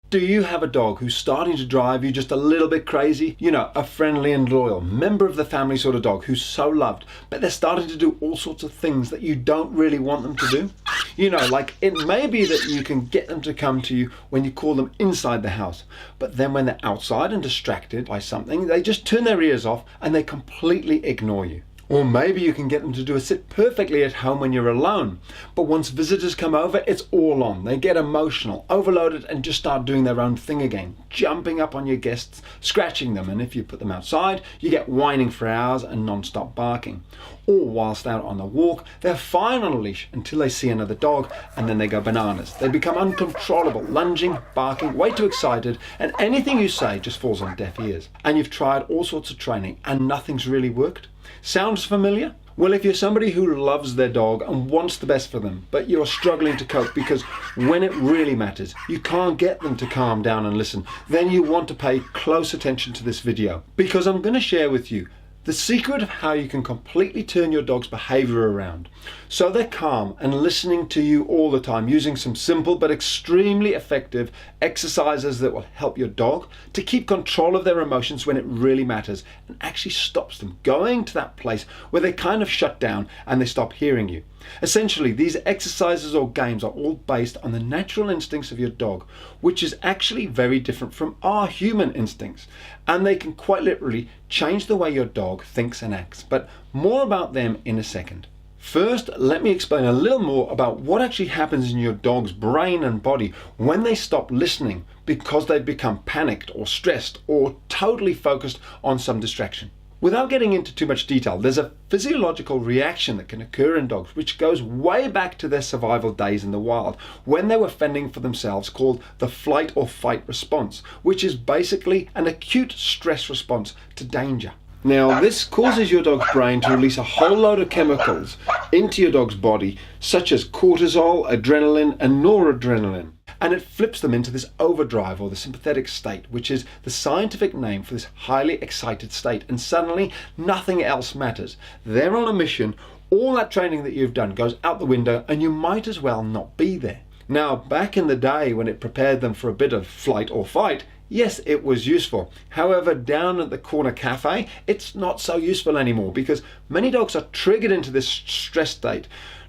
Do you have a dog who's starting to drive you just a little bit crazy? You know, a friendly and loyal, member of the family sort of dog who's so loved, but they're starting to do all sorts of things that you don't really want them to do? You know, like it may be that you can get them to come to you when you call them inside the house, but then when they're outside and distracted by something, they just turn their ears off and they completely ignore you. Or maybe you can get them to do a sit perfectly at home when you're alone, but once visitors come over, it's all on. They get emotional, overloaded, and just start doing their own thing again, jumping up on your guests, scratching them, and if you put them outside, you get whining for hours and non-stop barking. Or whilst out on a walk, they're fine on a leash until they see another dog, and then they go bananas. They become uncontrollable, lunging, barking, way too excited, and anything you say just falls on deaf ears. And you've tried all sorts of training and nothing's really worked? Sounds familiar? Well, if you're somebody who loves their dog and wants the best for them, but you're struggling to cope because when it really matters, you can't get them to calm down and listen, then you want to pay close attention to this video, because I'm going to share with you the secret of how you can completely turn your dog's behavior around so they're calm and listening to you all the time, using some simple but extremely effective exercises that will help your dog to keep control of their emotions when it really matters and actually stops them going to that place where they kind of shut down and they stop hearing you. Essentially, these exercises or games are all based on the natural instincts of your dog, which is actually very different from our human instincts, and they can quite literally change the way your dog thinks and acts, but more about them in a second. First, let me explain a little more about what actually happens in your dog's brain and body when they stop listening because they've become panicked or stressed or totally focused on some distraction. Without getting into too much detail, there's a physiological reaction that can occur in dogs which goes way back to their survival days in the wild when they were fending for themselves, called the flight or fight response, which is basically an acute stress response to danger. Now, this causes your dog's brain to release a whole load of chemicals into your dog's body, such as cortisol, adrenaline, and noradrenaline. And it flips them into this overdrive or the sympathetic state, which is the scientific name for this highly excited state. And suddenly nothing else matters. They're on a mission. All that training that you've done goes out the window and you might as well not be there. Now, back in the day when it prepared them for a bit of flight or fight, yes, it was useful. However, down at the corner cafe, it's not so useful anymore because many dogs are triggered into this stress state.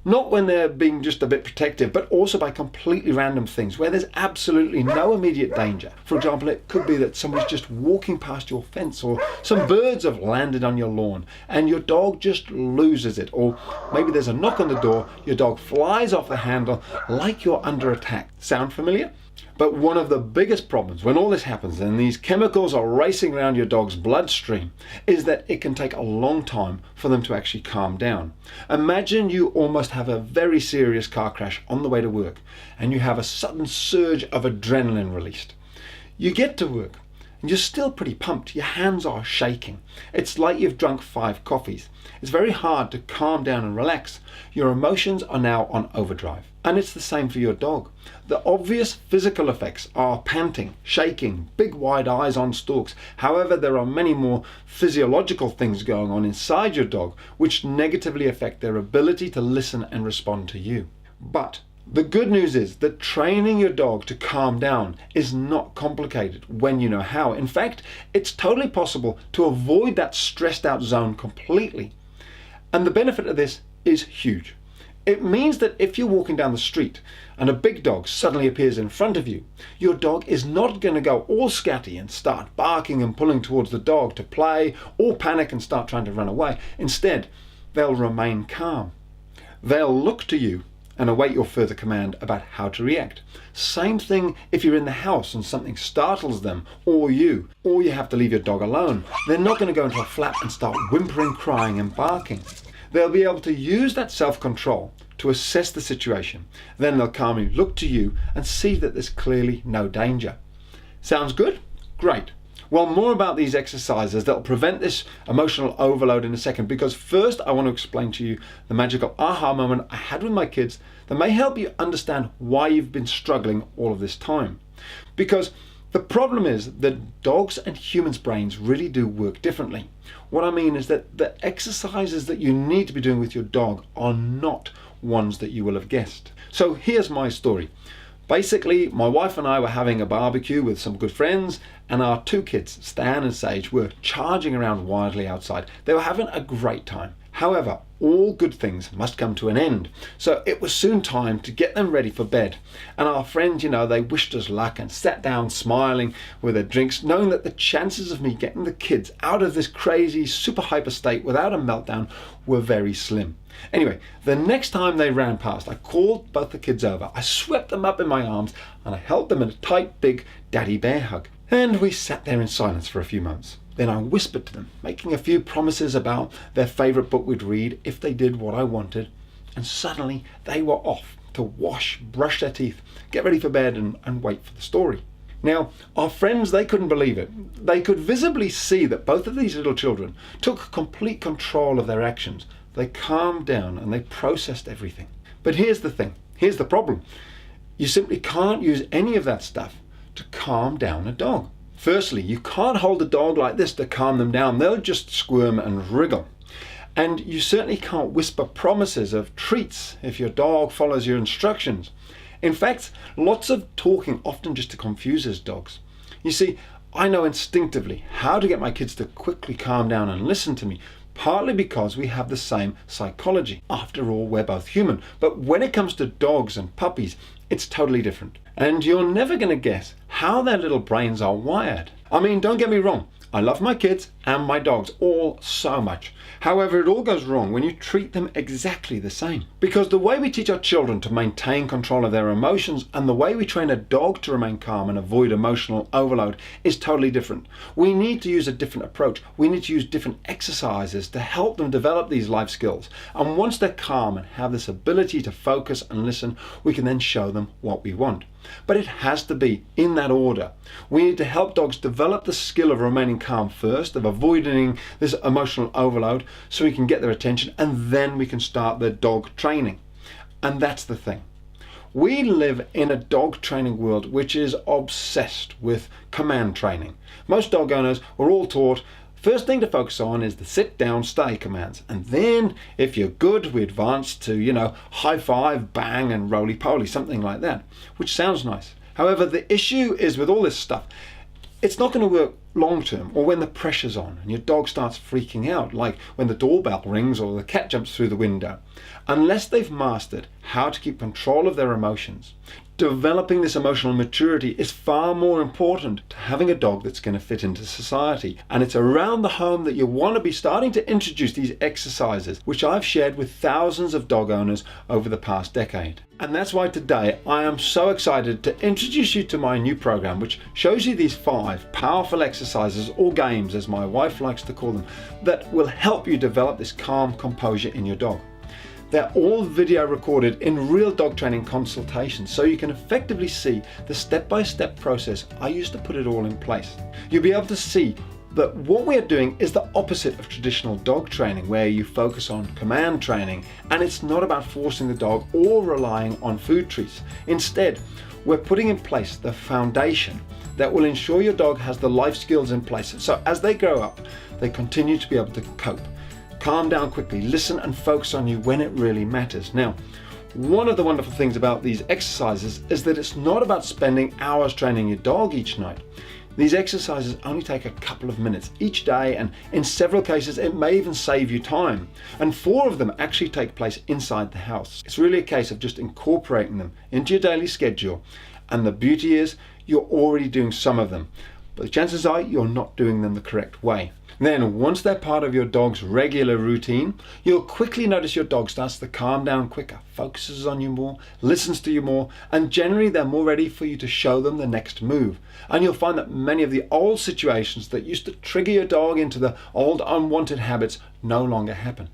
Not when they're being just a bit protective, but also by completely random things where there's absolutely no immediate danger. For example, it could be that somebody's just walking past your fence, or some birds have landed on your lawn and your dog just loses it. Or maybe there's a knock on the door, your dog flies off the handle like you're under attack. Sound familiar? But one of the biggest problems when all this happens and these chemicals are racing around your dog's bloodstream is that it can take a long time for them to actually calm down. Imagine you almost have a very serious car crash on the way to work and you have a sudden surge of adrenaline released. You get to work and you're still pretty pumped. Your hands are shaking. It's like you've drunk 5 coffees. It's very hard to calm down and relax. Your emotions are now on overdrive. And it's the same for your dog. The obvious physical effects are panting, shaking, big wide eyes on stalks. However, there are many more physiological things going on inside your dog which negatively affect their ability to listen and respond to you. But the good news is that training your dog to calm down is not complicated when you know how. In fact, it's totally possible to avoid that stressed out zone completely. And the benefit of this is huge. It means that if you're walking down the street and a big dog suddenly appears in front of you, your dog is not going to go all scatty and start barking and pulling towards the dog to play, or panic and start trying to run away. Instead, they'll remain calm. They'll look to you and await your further command about how to react. Same thing if you're in the house and something startles them or you have to leave your dog alone. They're not going to go into a flap and start whimpering, crying and barking. They'll be able to use that self-control to assess the situation. Then they'll calmly look to you and see that there's clearly no danger. Sounds good? Great. Well, more about these exercises that'll prevent this emotional overload in a second, because first I want to explain to you the magical aha moment I had with my kids that may help you understand why you've been struggling all of this time. Because the problem is that dogs and humans' brains really do work differently. What I mean is that the exercises that you need to be doing with your dog are not ones that you will have guessed. So here's my story. Basically, my wife and I were having a barbecue with some good friends, and our two kids, Stan and Sage, were charging around wildly outside. They were having a great time. However, all good things must come to an end. So it was soon time to get them ready for bed. And our friends, they wished us luck and sat down smiling with their drinks, knowing that the chances of me getting the kids out of this crazy, super hyper state without a meltdown were very slim. Anyway, the next time they ran past, I called both the kids over. I swept them up in my arms and I held them in a tight, big daddy bear hug. And we sat there in silence for a few months. Then I whispered to them, making a few promises about their favourite book we'd read if they did what I wanted. And suddenly they were off to wash, brush their teeth, get ready for bed and wait for the story. Now, our friends, they couldn't believe it. They could visibly see that both of these little children took complete control of their actions. They calmed down and they processed everything. But here's the thing, here's the problem. You simply can't use any of that stuff to calm down a dog. Firstly, you can't hold a dog like this to calm them down. They'll just squirm and wriggle. And you certainly can't whisper promises of treats if your dog follows your instructions. In fact, lots of talking often just confuses dogs. You see, I know instinctively how to get my kids to quickly calm down and listen to me, partly because we have the same psychology. After all, we're both human. But when it comes to dogs and puppies, it's totally different. And you're never going to guess how their little brains are wired. I mean, don't get me wrong. I love my kids and my dogs all so much. However, it all goes wrong when you treat them exactly the same. Because the way we teach our children to maintain control of their emotions and the way we train a dog to remain calm and avoid emotional overload is totally different. We need to use a different approach. We need to use different exercises to help them develop these life skills. And once they're calm and have this ability to focus and listen, we can then show them what we want. But it has to be in that order. We need to help dogs develop the skill of remaining calm first, of avoiding this emotional overload so we can get their attention, and then we can start their dog training. And that's the thing. We live in a dog training world which is obsessed with command training. Most dog owners are all taught first thing to focus on is the sit down, stay commands. And then if you're good, we advance to, high five, bang, and roly poly, something like that, which sounds nice. However, the issue is with all this stuff, it's not going to work long term or when the pressure's on and your dog starts freaking out, like when the doorbell rings or the cat jumps through the window. Unless they've mastered how to keep control of their emotions, developing this emotional maturity is far more important to having a dog that's going to fit into society. And it's around the home that you want to be starting to introduce these exercises, which I've shared with thousands of dog owners over the past decade. And that's why today I am so excited to introduce you to my new program, which shows you these 5 powerful exercises, or games as my wife likes to call them, that will help you develop this calm composure in your dog. They're all video recorded in real dog training consultations, so you can effectively see the step-by-step process I used to put it all in place. You'll be able to see that what we're doing is the opposite of traditional dog training, where you focus on command training and it's not about forcing the dog or relying on food treats. Instead, we're putting in place the foundation that will ensure your dog has the life skills in place, so as they grow up, they continue to be able to cope. Calm down quickly, listen and focus on you when it really matters. Now, one of the wonderful things about these exercises is that it's not about spending hours training your dog each night. These exercises only take a couple of minutes each day, and in several cases it may even save you time. And 4 of them actually take place inside the house. It's really a case of just incorporating them into your daily schedule. And the beauty is you're already doing some of them, but the chances are you're not doing them the correct way. Then, once they're part of your dog's regular routine, you'll quickly notice your dog starts to calm down quicker, focuses on you more, listens to you more, and generally they're more ready for you to show them the next move. And you'll find that many of the old situations that used to trigger your dog into the old unwanted habits no longer happen.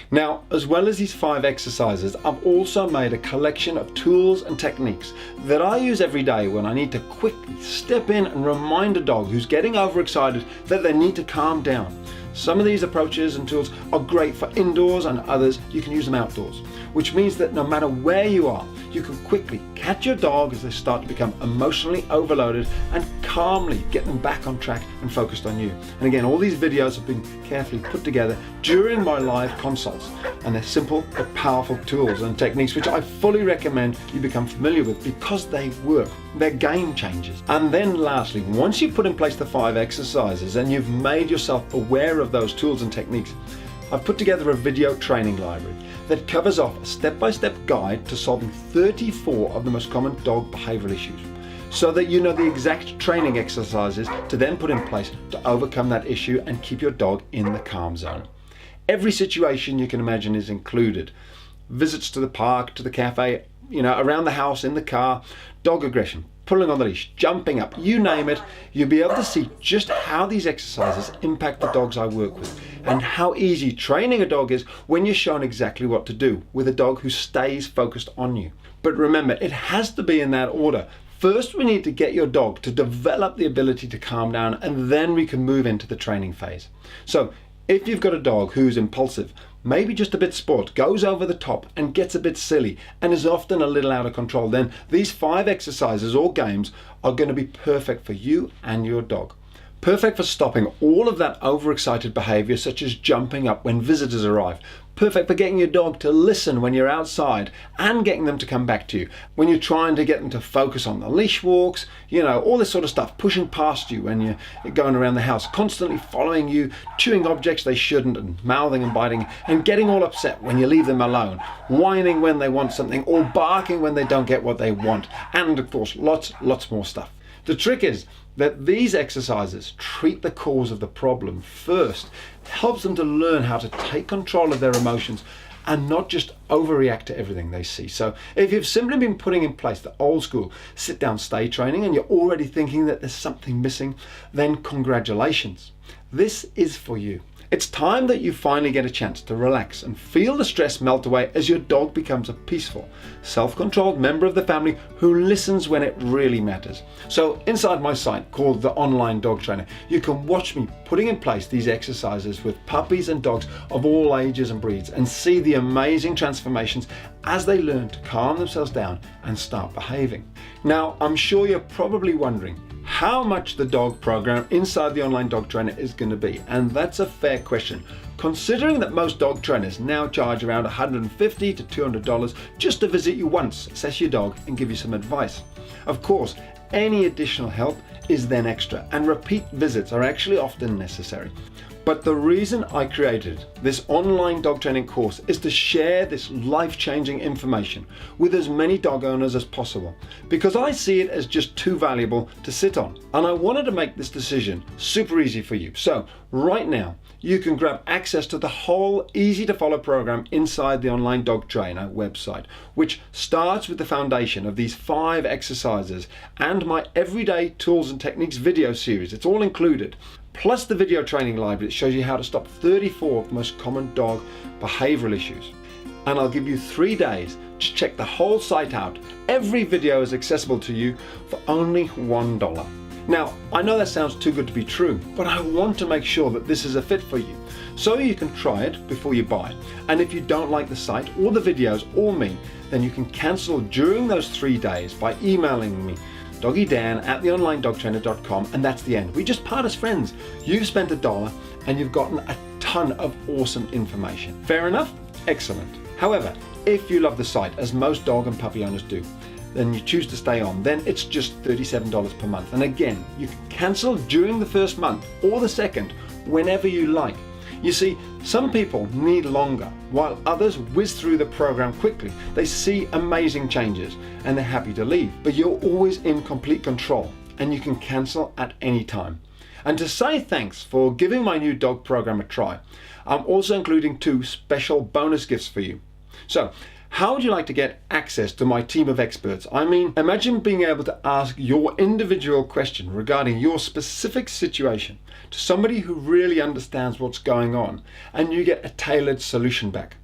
Now, as well as these 5 exercises, I've also made a collection of tools and techniques that I use every day when I need to quickly step in and remind a dog who's getting overexcited that they need to calm down. Some of these approaches and tools are great for indoors and others you can use them outdoors, which means that no matter where you are, you can quickly catch your dog as they start to become emotionally overloaded and calmly get them back on track and focused on you. And again, all these videos have been carefully put together during my live consults, and they're simple but powerful tools and techniques which I fully recommend you become familiar with because they work. They're game changers. And then lastly, once you've put in place the 5 exercises and you've made yourself aware of those tools and techniques, I've put together a video training library that covers off a step-by-step guide to solving 34 of the most common dog behavioral issues, so that you know the exact training exercises to then put in place to overcome that issue and keep your dog in the calm zone. Every situation you can imagine is included. Visits to the park, to the cafe, around the house, in the car, dog aggression, pulling on the leash, jumping up, you name it. You'll be able to see just how these exercises impact the dogs I work with and how easy training a dog is when you're shown exactly what to do with a dog who stays focused on you. But remember, it has to be in that order. First, we need to get your dog to develop the ability to calm down, and then we can move into the training phase. So if you've got a dog who's impulsive, maybe just a bit sport, goes over the top and gets a bit silly and is often a little out of control, then these 5 exercises or games are going to be perfect for you and your dog. Perfect for stopping all of that overexcited behavior, such as jumping up when visitors arrive. Perfect for getting your dog to listen when you're outside and getting them to come back to you. When you're trying to get them to focus on the leash walks, all this sort of stuff, pushing past you when you're going around the house, constantly following you, chewing objects they shouldn't, and mouthing and biting, and getting all upset when you leave them alone, whining when they want something, or barking when they don't get what they want, and of course, lots more stuff. The trick is that these exercises treat the cause of the problem first. It helps them to learn how to take control of their emotions and not just overreact to everything they see. So if you've simply been putting in place the old school sit down stay training and you're already thinking that there's something missing, then congratulations. This is for you. It's time that you finally get a chance to relax and feel the stress melt away as your dog becomes a peaceful, self-controlled member of the family who listens when it really matters. So inside my site called the Online Dog Trainer, you can watch me putting in place these exercises with puppies and dogs of all ages and breeds and see the amazing transformations as they learn to calm themselves down and start behaving. Now, I'm sure you're probably wondering how much the dog program inside the Online Dog Trainer is going to be, and that's a fair question, considering that most dog trainers now charge around $150 to $200 just to visit you once, assess your dog and give you some advice. Of course, any additional help is then extra, and repeat visits are actually often necessary. But the reason I created this online dog training course is to share this life-changing information with as many dog owners as possible, because I see it as just too valuable to sit on. And I wanted to make this decision super easy for you. So right now, you can grab access to the whole easy to follow program inside the Online Dog Trainer website, which starts with the foundation of these 5 exercises and my everyday tools and techniques video series. It's all included. Plus the video training library that shows you how to stop 34 of the most common dog behavioral issues. And I'll give you 3 days to check the whole site out. Every video is accessible to you for only $1. Now, I know that sounds too good to be true, but I want to make sure that this is a fit for you, so you can try it before you buy. And if you don't like the site or the videos or me, then you can cancel during those 3 days by emailing me, doggydan@theonlinedogtrainer.com, and that's the end. We just part as friends. You've spent $1 and you've gotten a ton of awesome information. Fair enough? Excellent. However, if you love the site, as most dog and puppy owners do, then you choose to stay on, then it's just $37 per month. And again, you can cancel during the first month or the second, whenever you like. You see, some people need longer, while others whiz through the program quickly. They see amazing changes and they're happy to leave. But you're always in complete control and you can cancel at any time. And to say thanks for giving my new dog program a try, I'm also including 2 special bonus gifts for you. So, how would you like to get access to my team of experts? I mean, imagine being able to ask your individual question regarding your specific situation to somebody who really understands what's going on, and you get a tailored solution back.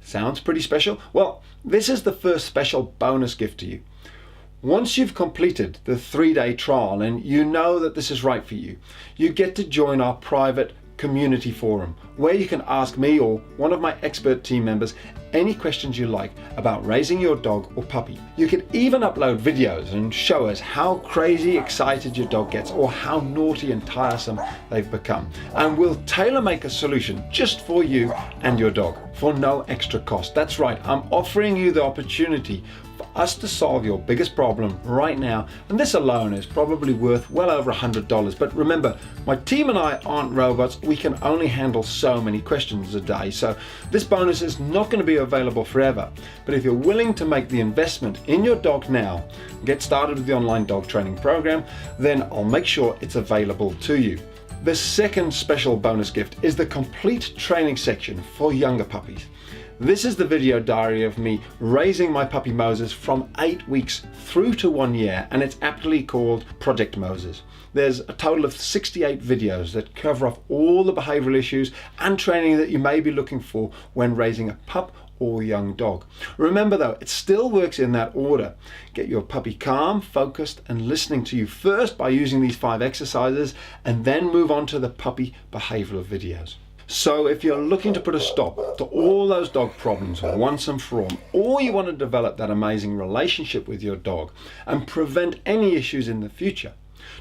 Sounds pretty special? Well, this is the first special bonus gift to you. Once you've completed the 3-day trial and you know that this is right for you, you get to join our private community forum where you can ask me or one of my expert team members any questions you like about raising your dog or puppy. You can even upload videos and show us how crazy excited your dog gets or how naughty and tiresome they've become. And we'll tailor make a solution just for you and your dog for no extra cost. That's right, I'm offering you the opportunity for us to solve your biggest problem right now, and this alone is probably worth well over $100. But remember, my team and I aren't robots. We can only handle so many questions a day, so this bonus is not going to be available forever. But if you're willing to make the investment in your dog now, get started with the online dog training program, then I'll make sure it's available to you. The second special bonus gift is the complete training section for younger puppies. This is the video diary of me raising my puppy Moses from 8 weeks through to 1 year, and it's aptly called Project Moses. There's a total of 68 videos that cover off all the behavioral issues and training that you may be looking for when raising a pup or young dog. Remember though, it still works in that order. Get your puppy calm, focused, and listening to you first by using these 5 exercises, and then move on to the puppy behavioral videos. So if you're looking to put a stop to all those dog problems once and for all, or you want to develop that amazing relationship with your dog and prevent any issues in the future,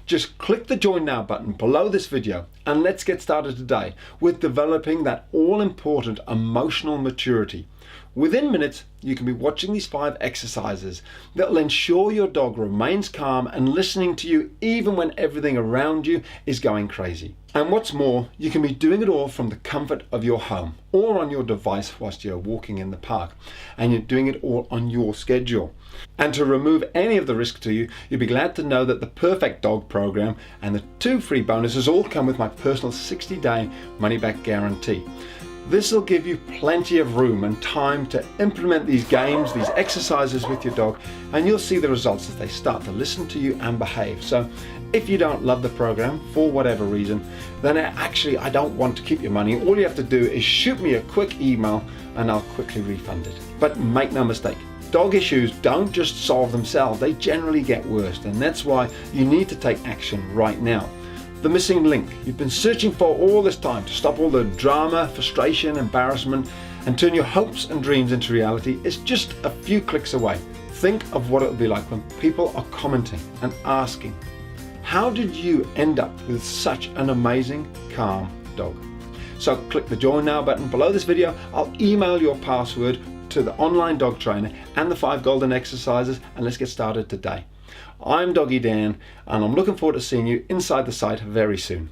just click the Join Now button below this video and let's get started today with developing that all-important emotional maturity. Within minutes, you can be watching these 5 exercises that will ensure your dog remains calm and listening to you even when everything around you is going crazy. And what's more, you can be doing it all from the comfort of your home or on your device whilst you're walking in the park, and you're doing it all on your schedule. And to remove any of the risk to you, you'll be glad to know that the Perfect Dog program and the 2 free bonuses all come with my personal 60-day money-back guarantee. This will give you plenty of room and time to implement these games, these exercises with your dog, and you'll see the results as they start to listen to you and behave. So if you don't love the program for whatever reason, then actually I don't want to keep your money. All you have to do is shoot me a quick email and I'll quickly refund it. But make no mistake, dog issues don't just solve themselves, they generally get worse, and that's why you need to take action right now. The missing link you've been searching for all this time to stop all the drama, frustration, embarrassment, and turn your hopes and dreams into reality is just a few clicks away. Think of what it would be like when people are commenting and asking, how did you end up with such an amazing, calm dog? So click the Join Now button below this video. I'll email your password to the online dog trainer and the 5 golden exercises, and let's get started today. I'm Doggy Dan, and I'm looking forward to seeing you inside the site very soon.